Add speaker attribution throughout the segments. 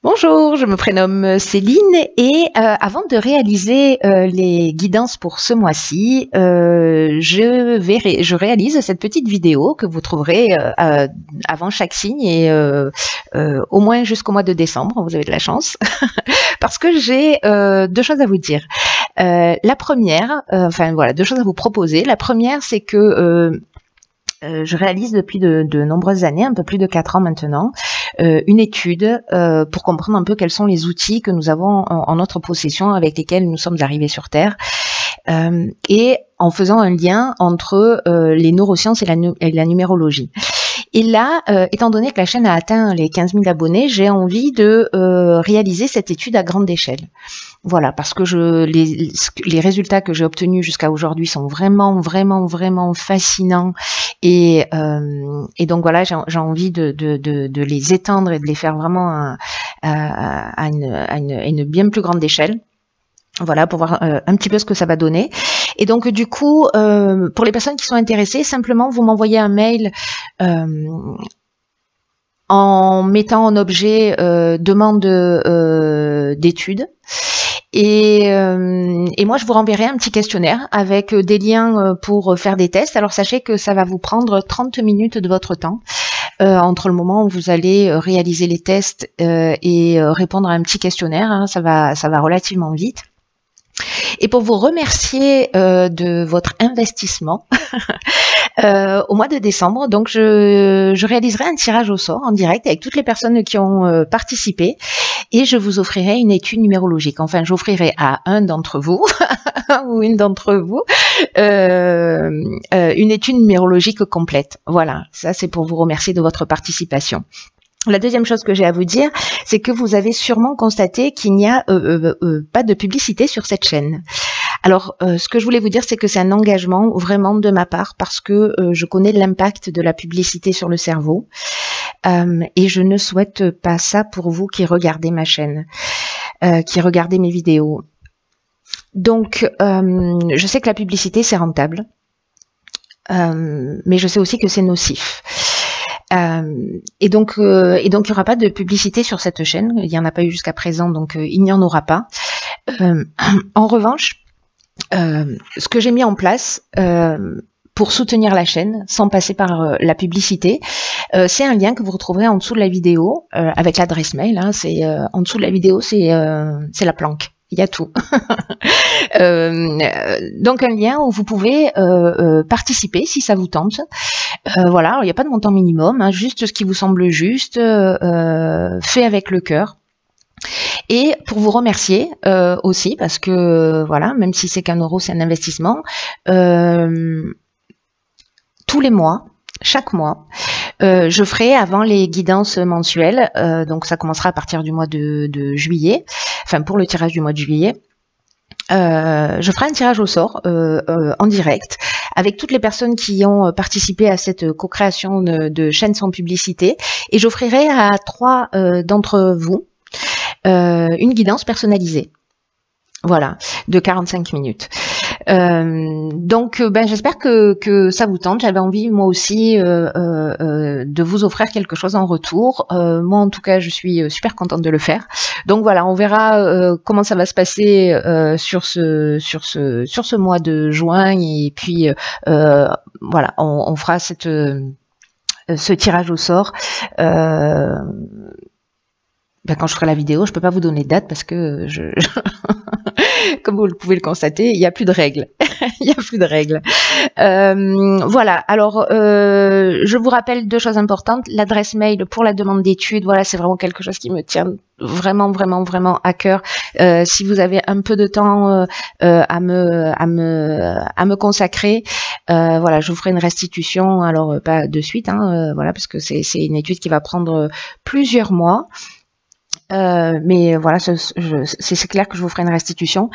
Speaker 1: Bonjour, je me prénomme Céline et avant de réaliser les guidances pour ce mois-ci, je réalise cette petite vidéo que vous trouverez avant chaque signe et au moins jusqu'au mois de décembre, vous avez de la chance, parce que j'ai deux choses à vous dire. La première, deux choses à vous proposer. La première, c'est que je réalise depuis de nombreuses années, un peu plus de 4 ans maintenant, une étude pour comprendre un peu quels sont les outils que nous avons en notre possession avec lesquels nous sommes arrivés sur Terre, et en faisant un lien entre les neurosciences et la numérologie. Et là, étant donné que la chaîne a atteint les 15 000 abonnés, j'ai envie de réaliser cette étude à grande échelle. Voilà, parce que les résultats que j'ai obtenus jusqu'à aujourd'hui sont vraiment fascinants. Et donc voilà, j'ai envie de les étendre et de les faire vraiment à une bien plus grande échelle. Voilà, pour voir un petit peu ce que ça va donner. Et donc du coup, pour les personnes qui sont intéressées, simplement vous m'envoyez un mail en mettant en objet demande d'études. Et moi, je vous renverrai un petit questionnaire avec des liens pour faire des tests. Alors, sachez que ça va vous prendre 30 minutes de votre temps entre le moment où vous allez réaliser les tests et répondre à un petit questionnaire. Hein, ça va relativement vite. Et pour vous remercier de votre investissement au mois de décembre, donc je réaliserai un tirage au sort en direct avec toutes les personnes qui ont participé et je vous offrirai une étude numérologique. Enfin, j'offrirai à un d'entre vous ou une d'entre vous une étude numérologique complète. Voilà, ça c'est pour vous remercier de votre participation. La deuxième chose que j'ai à vous dire, c'est que vous avez sûrement constaté qu'il n'y a pas de publicité sur cette chaîne. Alors, ce que je voulais vous dire, c'est que c'est un engagement vraiment de ma part parce que je connais l'impact de la publicité sur le cerveau et je ne souhaite pas ça pour vous qui regardez ma chaîne, qui regardez mes vidéos. Donc, je sais que la publicité, c'est rentable, mais je sais aussi que c'est nocif. Et donc il n'y aura pas de publicité sur cette chaîne, il n'y en a pas eu jusqu'à présent, donc il n'y en aura pas. En revanche, ce que j'ai mis en place pour soutenir la chaîne sans passer par la publicité, c'est un lien que vous retrouverez en dessous de la vidéo avec l'adresse mail. Hein, en dessous de la vidéo, c'est la planque. Il y a tout. Donc un lien où vous pouvez participer si ça vous tente. Voilà, il n'y a pas de montant minimum, hein, juste ce qui vous semble juste, fait avec le cœur. Et pour vous remercier aussi, parce que voilà, même si c'est qu'1 euro, c'est un investissement, tous les mois, chaque mois, je ferai avant les guidances mensuelles, donc ça commencera à partir du mois de juillet, enfin pour le tirage du mois de juillet, je ferai un tirage au sort en direct avec toutes les personnes qui ont participé à cette co-création de chaînes sans publicité et j'offrirai à 3 d'entre vous une guidance personnalisée. Voilà, de 45 minutes. Donc, j'espère que ça vous tente. J'avais envie, moi aussi, de vous offrir quelque chose en retour. Moi, en tout cas, je suis super contente de le faire. Donc voilà, on verra comment ça va se passer sur ce mois de juin. Et puis, voilà, on fera ce tirage au sort. Quand je ferai la vidéo, je peux pas vous donner de date parce que comme vous pouvez le constater, il n'y a plus de règles. Il n'y a plus de règles. Voilà. Alors, je vous rappelle 2 choses importantes. L'adresse mail pour la demande d'études. Voilà, c'est vraiment quelque chose qui me tient vraiment à cœur. Si vous avez un peu de temps à me consacrer, voilà, je vous ferai une restitution. Alors, pas de suite, hein, voilà, parce que c'est une étude qui va prendre plusieurs mois. Mais voilà, c'est clair que je vous ferai une restitution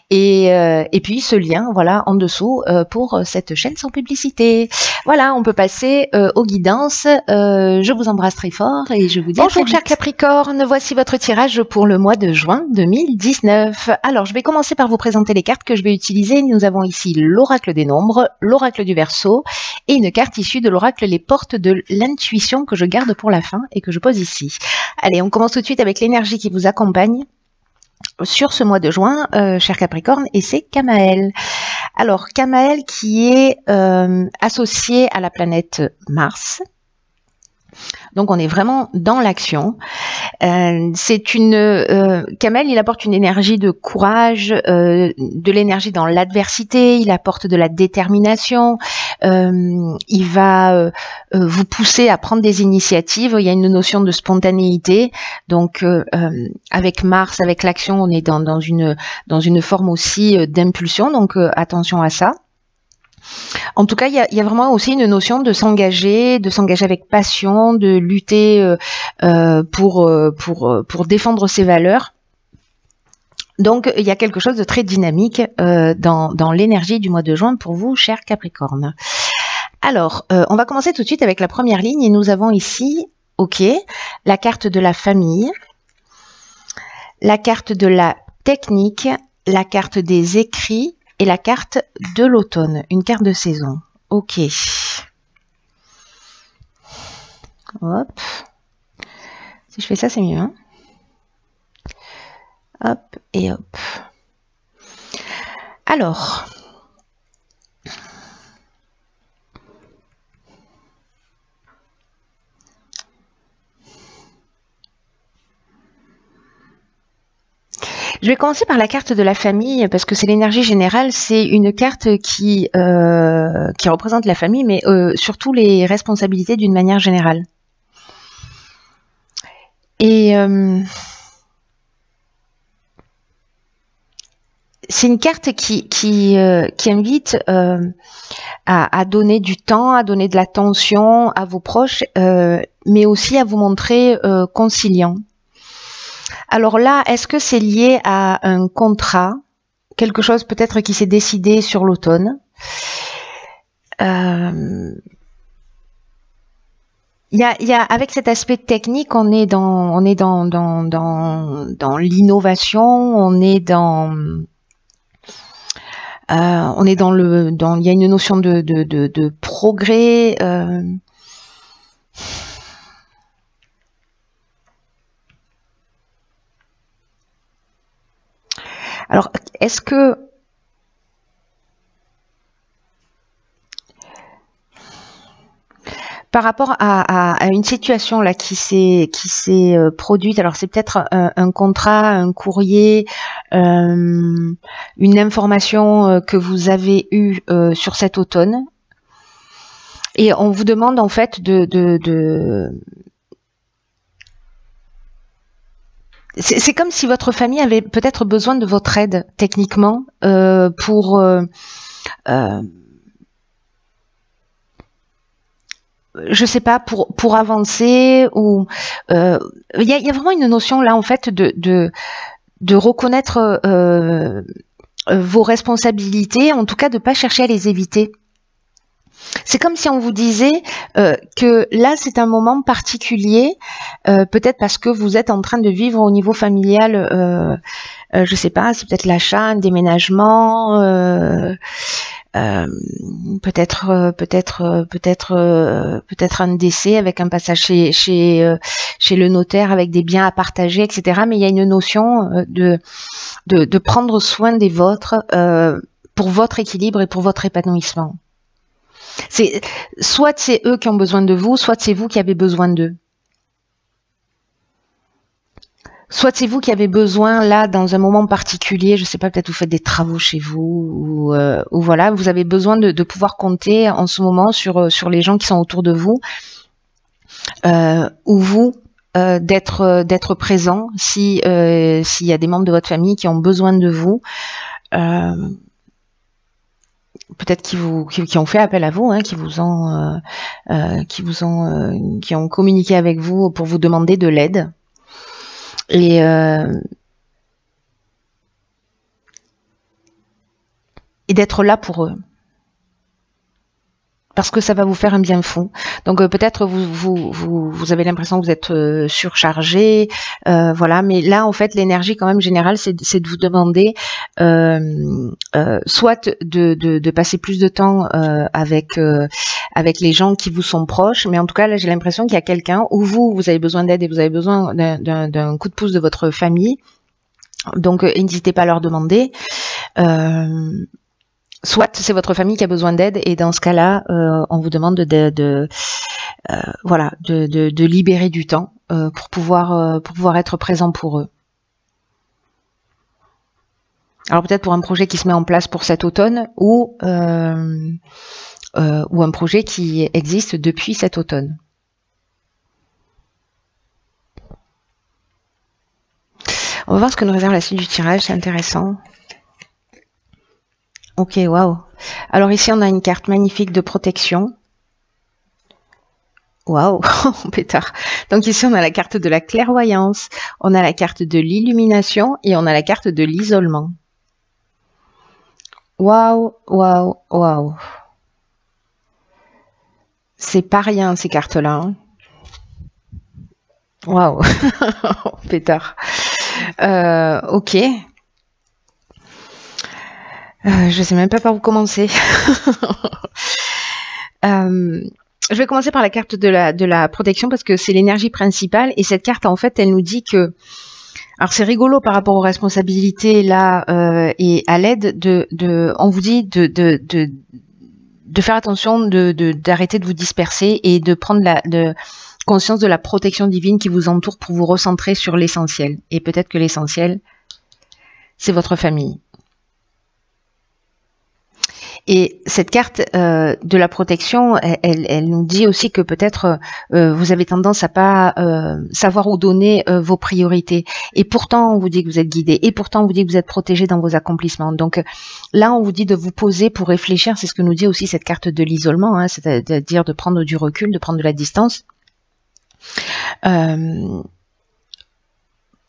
Speaker 1: et puis ce lien, voilà, en dessous pour cette chaîne sans publicité. Voilà, on peut passer aux guidances. Je vous embrasse très fort et je vous dis bonjour chers Capricorne, voici votre tirage pour le mois de juin 2019. Alors, je vais commencer par vous présenter les cartes que je vais utiliser. Nous avons ici l'oracle des nombres, l'oracle du Verseau et une carte issue de l'oracle Les Portes de l'intuition que je garde pour la fin et que je pose ici. Allez, on commence tout de suite avec l'énergie qui vous accompagne sur ce mois de juin, cher Capricorne, et c'est Camaël. Alors, Camaël qui est associé à la planète Mars. Donc, on est vraiment dans l'action. Camaël, il apporte une énergie de courage, de l'énergie dans l'adversité, il apporte de la détermination, il va vous pousser à prendre des initiatives, il y a une notion de spontanéité, donc avec Mars, avec l'action, on est dans une forme aussi d'impulsion, donc attention à ça. En tout cas, il y a vraiment aussi une notion de s'engager avec passion, de lutter pour défendre ses valeurs. Donc, il y a quelque chose de très dynamique dans l'énergie du mois de juin pour vous, chers Capricorne. Alors, on va commencer tout de suite avec la première ligne et nous avons ici, ok, la carte de la famille, la carte de la technique, la carte des écrits, et la carte de l'automne, une carte de saison. Ok. Hop. Si je fais ça, c'est mieux. Hein, hop et hop. Alors. Je vais commencer par la carte de la famille parce que c'est l'énergie générale. C'est une carte qui représente la famille, mais surtout les responsabilités d'une manière générale. Et c'est une carte qui invite à donner du temps, à donner de l'attention à vos proches, mais aussi à vous montrer conciliant. Alors là, est-ce que c'est lié à un contrat, quelque chose peut-être qui s'est décidé sur l'automne? Avec cet aspect technique, on est dans l'innovation, il y a une notion de progrès. Alors, est-ce que par rapport à une situation là qui s'est produite, alors c'est peut-être un contrat, un courrier, une information que vous avez eue sur cet automne, et on vous demande en fait c'est comme si votre famille avait peut-être besoin de votre aide techniquement pour je sais pas, pour avancer, ou il y a vraiment une notion là en fait de reconnaître vos responsabilités, en tout cas de pas chercher à les éviter. C'est comme si on vous disait que là, c'est un moment particulier, peut-être parce que vous êtes en train de vivre au niveau familial, je sais pas, c'est peut-être l'achat, un déménagement, peut-être un décès avec un passage chez le notaire avec des biens à partager, etc. Mais il y a une notion de prendre soin des vôtres pour votre équilibre et pour votre épanouissement. Soit c'est eux qui ont besoin de vous, soit c'est vous qui avez besoin d'eux. Soit c'est vous qui avez besoin, là, dans un moment particulier, je sais pas, peut-être vous faites des travaux chez vous, ou voilà, vous avez besoin de pouvoir compter en ce moment sur les gens qui sont autour de vous, ou vous, d'être présent s'il y a des membres de votre famille qui ont besoin de vous. Peut-être qui ont fait appel à vous, hein, qui ont communiqué avec vous pour vous demander de l'aide. Et d'être là pour eux. parce que ça va vous faire un bien fou. Donc peut-être vous avez l'impression que vous êtes surchargé, voilà. Mais là, en fait, l'énergie quand même générale, c'est de vous demander soit de passer plus de temps avec les gens qui vous sont proches. Mais en tout cas, là, j'ai l'impression qu'il y a quelqu'un où vous avez besoin d'aide et vous avez besoin d'un coup de pouce de votre famille. Donc n'hésitez pas à leur demander. Soit c'est votre famille qui a besoin d'aide et dans ce cas-là, on vous demande voilà, de libérer du temps pour pouvoir être présent pour eux. Alors peut-être pour un projet qui se met en place pour cet automne ou un projet qui existe depuis cet automne. On va voir ce que nous réserve la suite du tirage, c'est intéressant. Ok, waouh. Alors ici, on a une carte magnifique de protection. Waouh, pétard. Donc ici, on a la carte de la clairvoyance, on a la carte de l'illumination et on a la carte de l'isolement. Waouh, waouh, waouh. C'est pas rien, ces cartes-là. Hein. Waouh, pétard. Ok. Je sais même pas par où commencer. Je vais commencer par la carte de la protection parce que c'est l'énergie principale et cette carte en fait elle nous dit que, alors c'est rigolo par rapport aux responsabilités là et à l'aide on vous dit de faire attention, d'arrêter de vous disperser et de prendre conscience de la protection divine qui vous entoure pour vous recentrer sur l'essentiel. Et peut-être que l'essentiel, c'est votre famille. Et cette carte de la protection, elle nous dit aussi que peut-être vous avez tendance à pas savoir où donner vos priorités. Et pourtant, on vous dit que vous êtes guidé. Et pourtant, on vous dit que vous êtes protégé dans vos accomplissements. Donc là, on vous dit de vous poser pour réfléchir. C'est ce que nous dit aussi cette carte de l'isolement, hein, c'est-à-dire de prendre du recul, de prendre de la distance.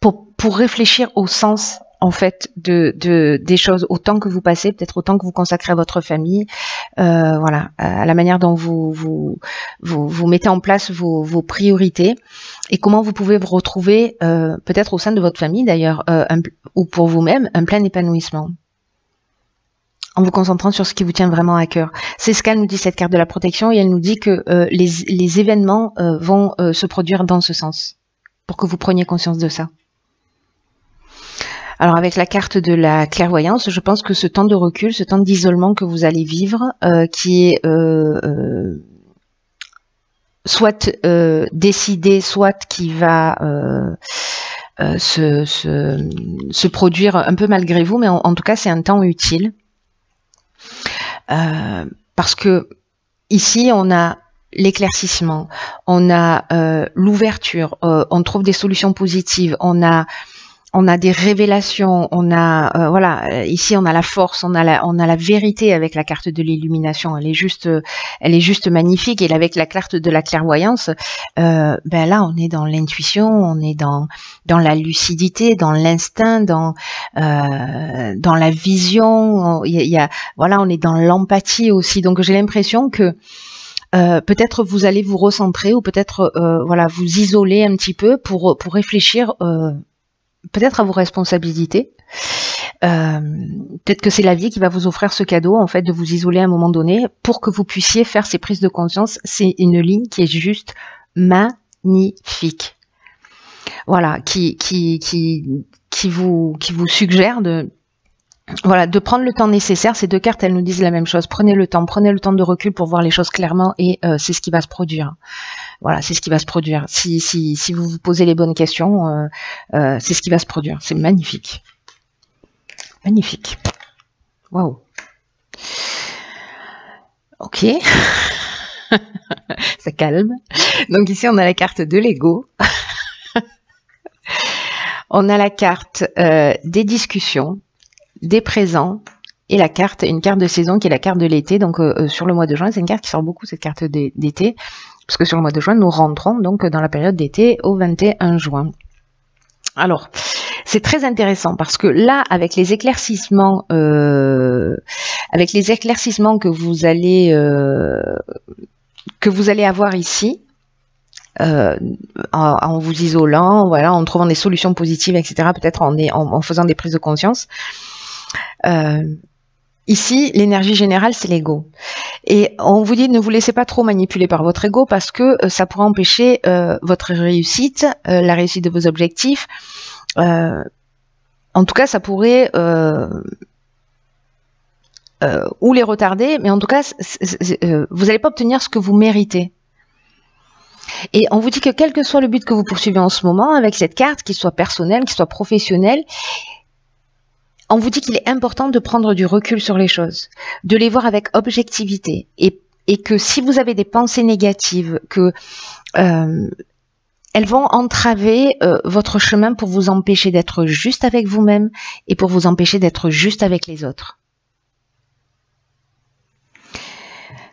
Speaker 1: Pour réfléchir au sens en fait des choses, autant que vous passez, peut-être autant que vous consacrez à votre famille, voilà, à la manière dont vous mettez en place vos priorités et comment vous pouvez vous retrouver peut-être au sein de votre famille d'ailleurs ou pour vous-même un plein épanouissement en vous concentrant sur ce qui vous tient vraiment à cœur. C'est ce qu'elle nous dit cette carte de la protection et elle nous dit que les événements vont se produire dans ce sens pour que vous preniez conscience de ça. Alors avec la carte de la clairvoyance, je pense que ce temps de recul, ce temps d'isolement que vous allez vivre, qui est soit décidé, soit qui va se produire un peu malgré vous, mais en tout cas c'est un temps utile. Parce que ici on a l'éclaircissement, on a l'ouverture, on trouve des solutions positives, on a des révélations, on a voilà, ici on a la force, on a la vérité avec la carte de l'illumination. Elle est juste magnifique. Et avec la carte de la clairvoyance, ben là on est dans l'intuition, on est dans la lucidité, dans l'instinct, dans la vision. Voilà, on est dans l'empathie aussi. Donc j'ai l'impression que peut-être vous allez vous recentrer ou peut-être voilà, vous isoler un petit peu pour réfléchir peut-être à vos responsabilités. Peut-être que c'est la vie qui va vous offrir ce cadeau, en fait, de vous isoler à un moment donné pour que vous puissiez faire ces prises de conscience. C'est une ligne qui est juste magnifique. Voilà, qui vous suggère de prendre le temps nécessaire. Ces deux cartes, elles nous disent la même chose. Prenez le temps de recul pour voir les choses clairement et c'est ce qui va se produire. Voilà, c'est ce qui va se produire. Si vous vous posez les bonnes questions, c'est ce qui va se produire. C'est magnifique. Magnifique. Waouh. Ok. Ça calme. Donc ici, on a la carte de l'ego. On a la carte des discussions, des présents et une carte de saison qui est la carte de l'été. Donc sur le mois de juin, c'est une carte qui sort beaucoup, cette carte d'été. Parce que sur le mois de juin, nous rentrons donc dans la période d'été au 21 juin. Alors, c'est très intéressant parce que là, avec les éclaircissements avec les éclaircissements que vous allez avoir ici, en vous isolant, voilà, en trouvant des solutions positives, etc., peut-être en faisant des prises de conscience. Ici, l'énergie générale, c'est l'ego. Et on vous dit, ne vous laissez pas trop manipuler par votre ego parce que ça pourrait empêcher votre réussite, la réussite de vos objectifs. En tout cas, ça pourrait ou les retarder, mais en tout cas, vous n'allez pas obtenir ce que vous méritez. Et on vous dit que quel que soit le but que vous poursuivez en ce moment, avec cette carte, qu'il soit personnel, qu'il soit professionnel, on vous dit qu'il est important de prendre du recul sur les choses, de les voir avec objectivité, et que si vous avez des pensées négatives, que elles vont entraver votre chemin pour vous empêcher d'être juste avec vous-même et pour vous empêcher d'être juste avec les autres.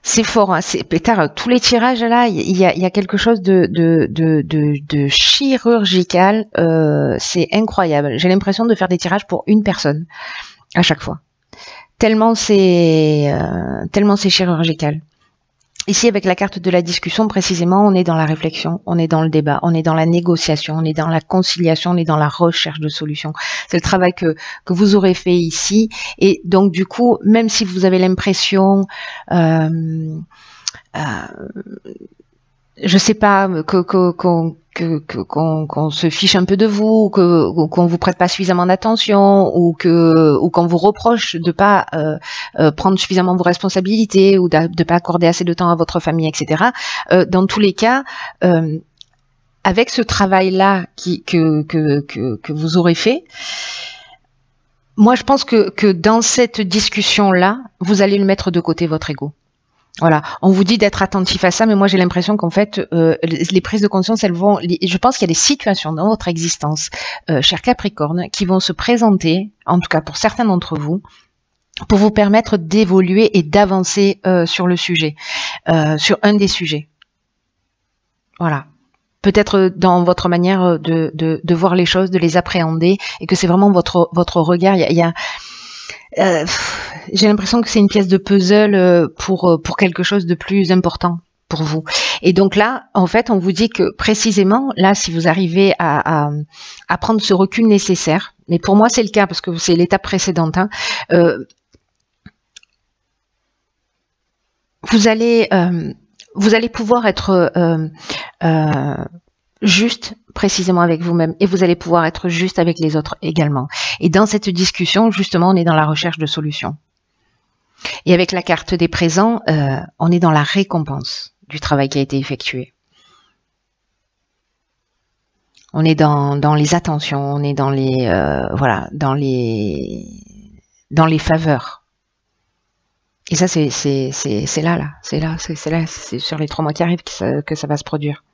Speaker 1: C'est fort, hein, pétard, tous les tirages là, il y a quelque chose de chirurgical, c'est incroyable. J'ai l'impression de faire des tirages pour une personne à chaque fois. Tellement c'est chirurgical. Ici, avec la carte de la discussion, précisément, on est dans la réflexion, on est dans le débat, on est dans la négociation, on est dans la conciliation, on est dans la recherche de solutions. C'est le travail que vous aurez fait ici. Et donc, du coup, même si vous avez l'impression, je sais pas, qu'on se fiche un peu de vous, qu'on vous prête pas suffisamment d'attention, ou qu'on vous reproche de pas prendre suffisamment vos responsabilités, ou de pas accorder assez de temps à votre famille, etc. Dans tous les cas, avec ce travail-là que vous aurez fait, moi je pense que dans cette discussion-là, vous allez le mettre de côté, votre ego. Voilà, on vous dit d'être attentif à ça, mais moi j'ai l'impression qu'en fait, les prises de conscience, je pense qu'il y a des situations dans votre existence, cher Capricorne, qui vont se présenter, en tout cas pour certains d'entre vous, pour vous permettre d'évoluer et d'avancer sur le sujet, sur un des sujets. Voilà. Peut-être dans votre manière de voir les choses, de les appréhender, et que c'est vraiment votre regard. J'ai l'impression que c'est une pièce de puzzle pour quelque chose de plus important pour vous. Et donc là, en fait, on vous dit que précisément, là, si vous arrivez à prendre ce recul nécessaire, mais pour moi c'est le cas parce que c'est l'étape précédente, hein, vous allez pouvoir être juste précisément avec vous-même, et vous allez pouvoir être juste avec les autres également. Et dans cette discussion, justement, on est dans la recherche de solutions. Et avec la carte des présents, on est dans la récompense du travail qui a été effectué. On est dans les attentions, on est dans les voilà, dans les faveurs. Et ça, c'est là, c'est sur les 3 mois qui arrivent que ça va se produire.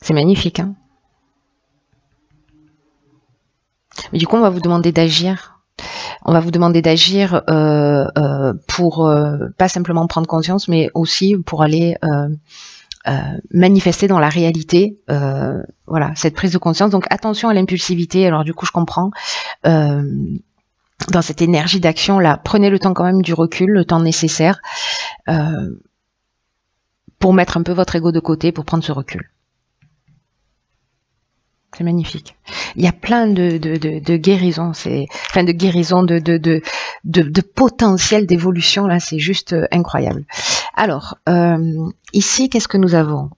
Speaker 1: C'est magnifique, hein. Mais du coup, on va vous demander d'agir. On va vous demander d'agir pour pas simplement prendre conscience, mais aussi pour aller manifester dans la réalité, voilà, cette prise de conscience. Donc attention à l'impulsivité. Alors du coup, je comprends. Dans cette énergie d'action là, prenez le temps quand même du recul, le temps nécessaire pour mettre un peu votre ego de côté, pour prendre ce recul. C'est magnifique. Il y a plein de guérisons, enfin de guérisons, de potentiel d'évolution là, c'est juste incroyable. Alors ici, qu'est-ce que nous avons?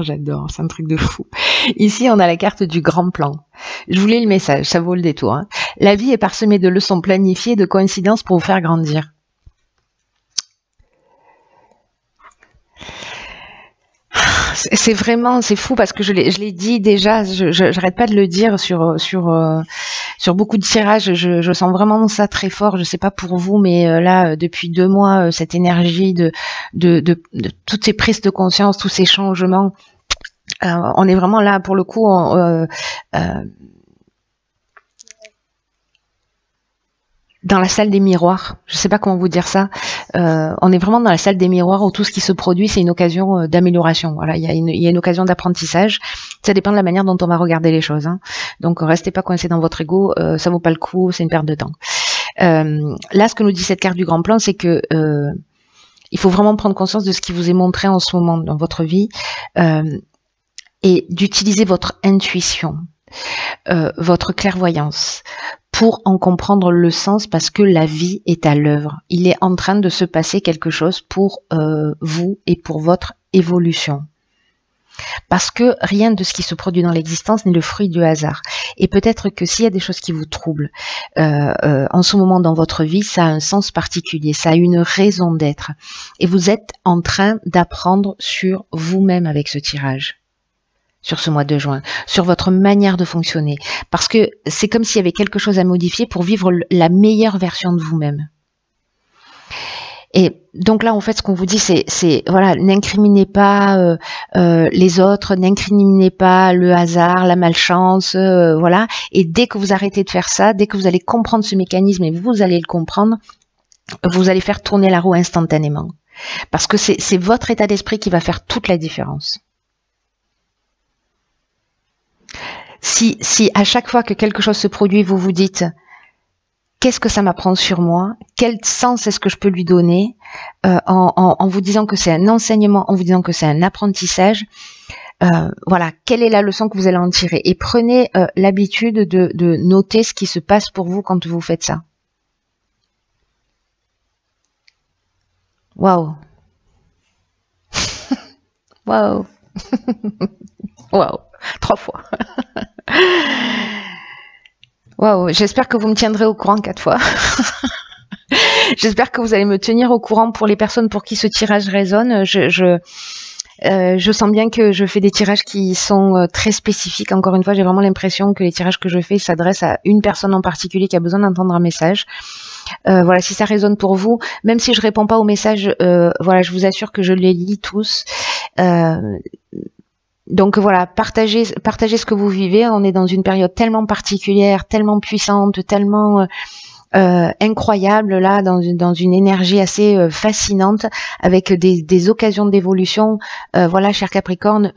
Speaker 1: J'adore, c'est un truc de fou. Ici, on a la carte du grand plan. Je vous lis le message, ça vaut le détour, hein. La vie est parsemée de leçons planifiées, de coïncidences pour vous faire grandir. C'est vraiment, c'est fou parce que je l'ai dit déjà, j'arrête pas de le dire sur beaucoup de tirages, je sens vraiment ça très fort. Je sais pas pour vous, mais là depuis 2 mois, cette énergie de toutes ces prises de conscience, tous ces changements, on est vraiment là pour le coup. Dans la salle des miroirs, je sais pas comment vous dire ça, On est vraiment dans la salle des miroirs où tout ce qui se produit, c'est une occasion d'amélioration. Voilà, il y a une occasion d'apprentissage. Ça dépend de la manière dont on va regarder les choses. Hein. Donc, restez pas coincé dans votre ego. Ça vaut pas le coup. C'est une perte de temps. Là, ce que nous dit cette carte du grand plan, c'est que il faut vraiment prendre conscience de ce qui vous est montré en ce moment dans votre vie et d'utiliser votre intuition, votre clairvoyance pour en comprendre le sens parce que la vie est à l'œuvre. Il est en train de se passer quelque chose pour vous et pour votre évolution. Parce que rien de ce qui se produit dans l'existence n'est le fruit du hasard. Et peut-être que s'il y a des choses qui vous troublent en ce moment dans votre vie, ça a un sens particulier, ça a une raison d'être. Et vous êtes en train d'apprendre sur vous-même avec ce tirage, sur ce mois de juin, sur votre manière de fonctionner. Parce que c'est comme s'il y avait quelque chose à modifier pour vivre la meilleure version de vous-même. Et donc là, en fait, ce qu'on vous dit, c'est voilà, n'incriminez pas les autres, n'incriminez pas le hasard, la malchance, voilà. Et dès que vous arrêtez de faire ça, dès que vous allez comprendre ce mécanisme et vous allez le comprendre, vous allez faire tourner la roue instantanément. Parce que c'est votre état d'esprit qui va faire toute la différence. Si à chaque fois que quelque chose se produit, vous vous dites qu'est-ce que ça m'apprend sur moi? Quel sens est-ce que je peux lui donner en vous disant que c'est un enseignement, en vous disant que c'est un apprentissage? Voilà, quelle est la leçon que vous allez en tirer? Et prenez l'habitude de noter ce qui se passe pour vous quand vous faites ça. Waouh! Waouh! Waouh! 3 fois. Waouh, j'espère que vous me tiendrez au courant 4 fois. J'espère que vous allez me tenir au courant pour les personnes pour qui ce tirage résonne. Je sens bien que je fais des tirages qui sont très spécifiques. Encore une fois, j'ai vraiment l'impression que les tirages que je fais s'adressent à une personne en particulier qui a besoin d'entendre un message. Voilà, si ça résonne pour vous, même si je réponds pas aux messages, voilà, je vous assure que je les lis tous. Donc voilà, partagez ce que vous vivez. On est dans une période tellement particulière, tellement puissante, tellement incroyable là, dans une énergie assez fascinante, avec des occasions d'évolution. Voilà, cher Capricorne,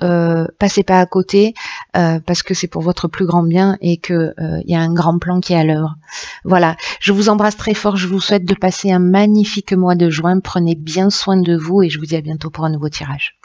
Speaker 1: passez pas à côté parce que c'est pour votre plus grand bien et que il y a un grand plan qui est à l'œuvre. Voilà, je vous embrasse très fort. Je vous souhaite de passer un magnifique mois de juin. Prenez bien soin de vous et je vous dis à bientôt pour un nouveau tirage.